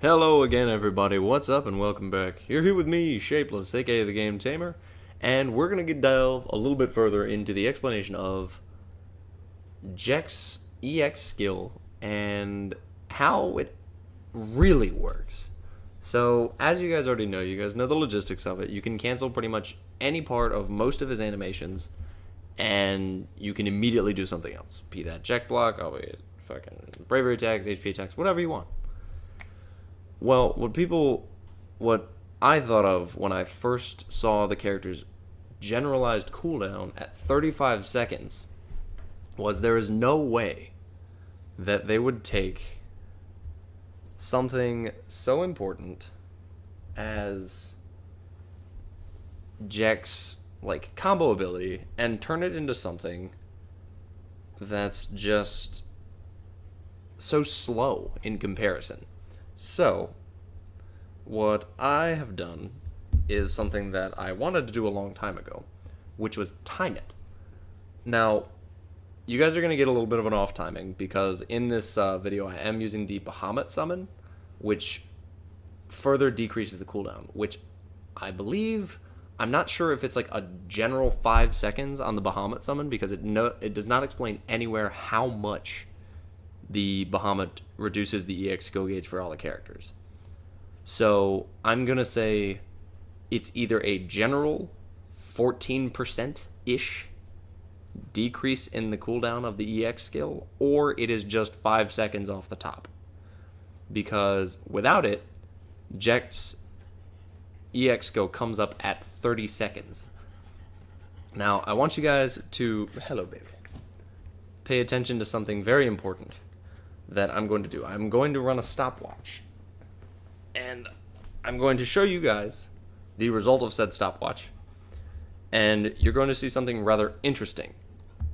Hello again, everybody. What's up, and welcome back. You're here with me, Shapeless, aka the Game Tamer, and we're gonna delve a little bit further into the explanation of Jecht's EX skill and how it really works. So, as you guys already know, you guys know the logistics of it. You can cancel pretty much any part of most of his animations, and you can immediately do something else. Be that Jecht block, fucking bravery attacks, HP attacks, whatever you want. Well, what I thought of when I first saw the character's generalized cooldown at 35 seconds was there is no way that they would take something so important as Jecht's combo ability and turn it into something that's just so slow in comparison. So, what I have done is something that I wanted to do a long time ago, which was time it. Now, you guys are going to get a little bit of an off timing because in this video I am using the Bahamut summon, which further decreases the cooldown, which I believe, I'm not sure if it's like a general 5 seconds on the Bahamut summon because it does not explain anywhere how much the Bahamut reduces the EX skill gauge for all the characters. So I'm going to say it's either a general 14%-ish decrease in the cooldown of the EX skill, or it is just 5 seconds off the top. Because without it, Jecht's EX skill comes up at 30 seconds. Now, I want you guys to, hello baby, pay attention to something very important that I'm going to do. I'm going to run a stopwatch, and I'm going to show you guys the result of said stopwatch, and you're going to see something rather interesting,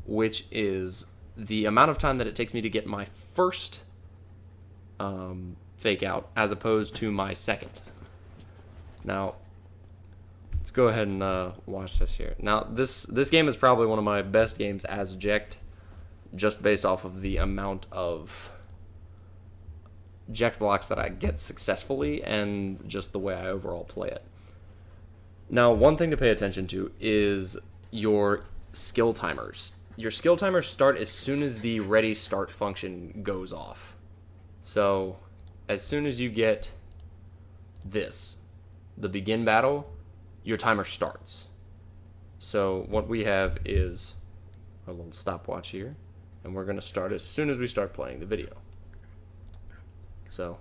which is the amount of time that it takes me to get my first fake out as opposed to my second. Now, let's go ahead and watch this here. Now, this game is probably one of my best games as Jecht, just based off of the amount of Jecht blocks that I get successfully and just the way I overall play it. Now, one thing to pay attention to is your skill timers. Your skill timers start as soon as the ready start function goes off. So, as soon as you get this, the begin battle, your timer starts. So, what we have is a little stopwatch here, and we're going to start as soon as we start playing the video. So,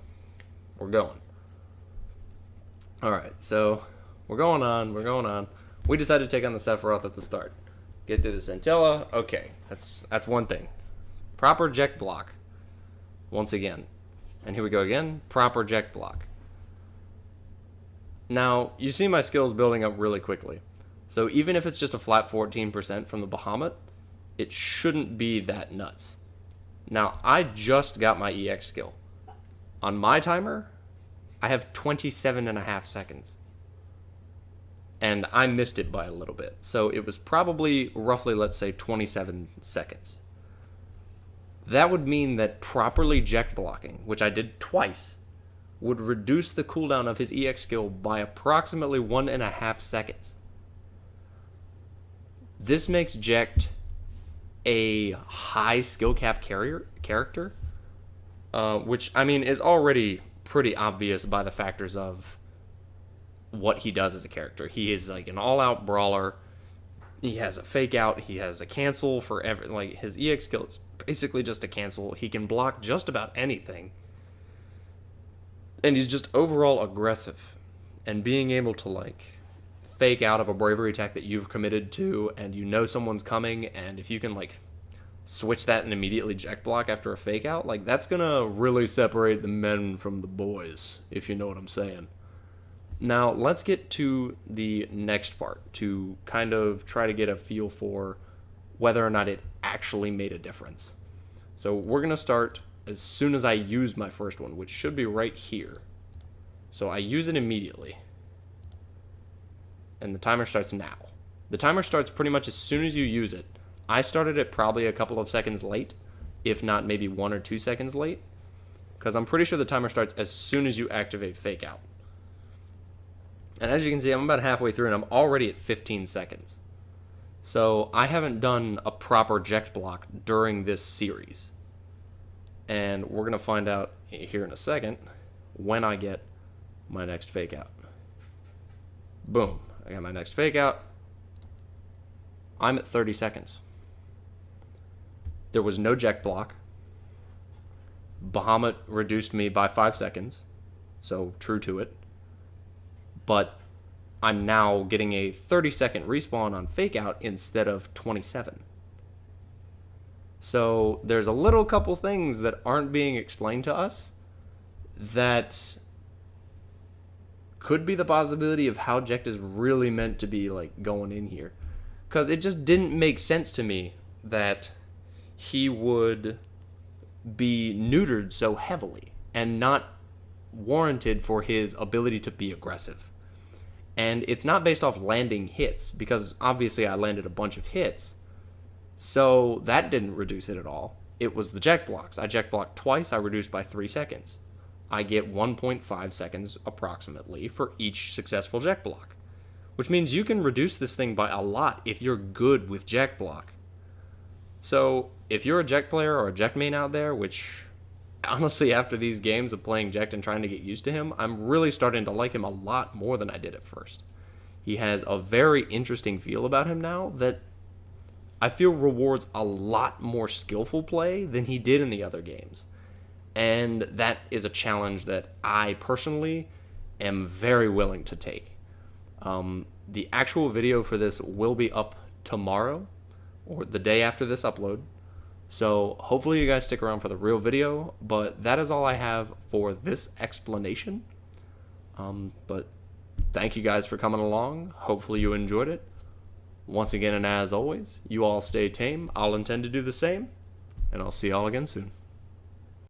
we're going. Alright, so we're going on. We decided to take on the Sephiroth at the start. Get through the Centella. Okay, that's one thing. Proper Jecht block. Once again. And here we go again. Proper Jecht block. Now, you see my skills building up really quickly. So even if it's just a flat 14% from the Bahamut, it shouldn't be that nuts. Now, I just got my EX skill. On my timer, I have 27.5 seconds. And I missed it by a little bit. So it was probably roughly, let's say, 27 seconds. That would mean that properly Jecht blocking, which I did twice, would reduce the cooldown of his EX skill by approximately 1.5 seconds. This makes Jecht a high skill cap character, which, I mean, is already pretty obvious by the factors of what he does as a character. He is like an all-out brawler. He has a fake out. He has a cancel for his EX skill is basically just a cancel. He can block just about anything. And he's just overall aggressive. And being able to fake out of a bravery attack that you've committed to and you know someone's coming, and if you can switch that and immediately Jecht block after a fake out, that's gonna really separate the men from the boys, if you know what I'm saying. Now, let's get to the next part to kind of try to get a feel for whether or not it actually made a difference. So we're gonna start as soon as I use my first one, which should be right here. So I use it immediately. And the timer starts now. The timer starts pretty much as soon as you use it. I started it probably a couple of seconds late, if not maybe 1 or 2 seconds late. because I'm pretty sure the timer starts as soon as you activate fake out. And as you can see, I'm about halfway through and I'm already at 15 seconds. So I haven't done a proper Jecht block during this series. And we're going to find out here in a second when I get my next fake out. Boom. I got my next fake out. I'm at 30 seconds. There was no Jecht block. Bahamut reduced me by 5 seconds. So true to it. But I'm now getting a 30-second respawn on fake out instead of 27. So there's a little couple things that aren't being explained to us that could be the possibility of how Jecht is really meant to be like going in here. Because it just didn't make sense to me that he would be neutered so heavily and not warranted for his ability to be aggressive. And it's not based off landing hits, because obviously I landed a bunch of hits. So that didn't reduce it at all. It was the Jecht blocks. I Jecht blocked twice, I reduced by 3 seconds. I get 1.5 seconds approximately for each successful Jecht block. Which means you can reduce this thing by a lot if you're good with Jecht block. So if you're a Jecht player or a Jecht main out there, which honestly, after these games of playing Jecht and trying to get used to him, I'm really starting to like him a lot more than I did at first. He has a very interesting feel about him now that I feel rewards a lot more skillful play than he did in the other games. And that is a challenge that I personally am very willing to take. The actual video for this will be up tomorrow or the day after this upload. So hopefully you guys stick around for the real video, but that is all I have for this explanation. But thank you guys for coming along. Hopefully you enjoyed it. Once again, and as always, you all stay tame. I'll intend to do the same, and I'll see y'all again soon.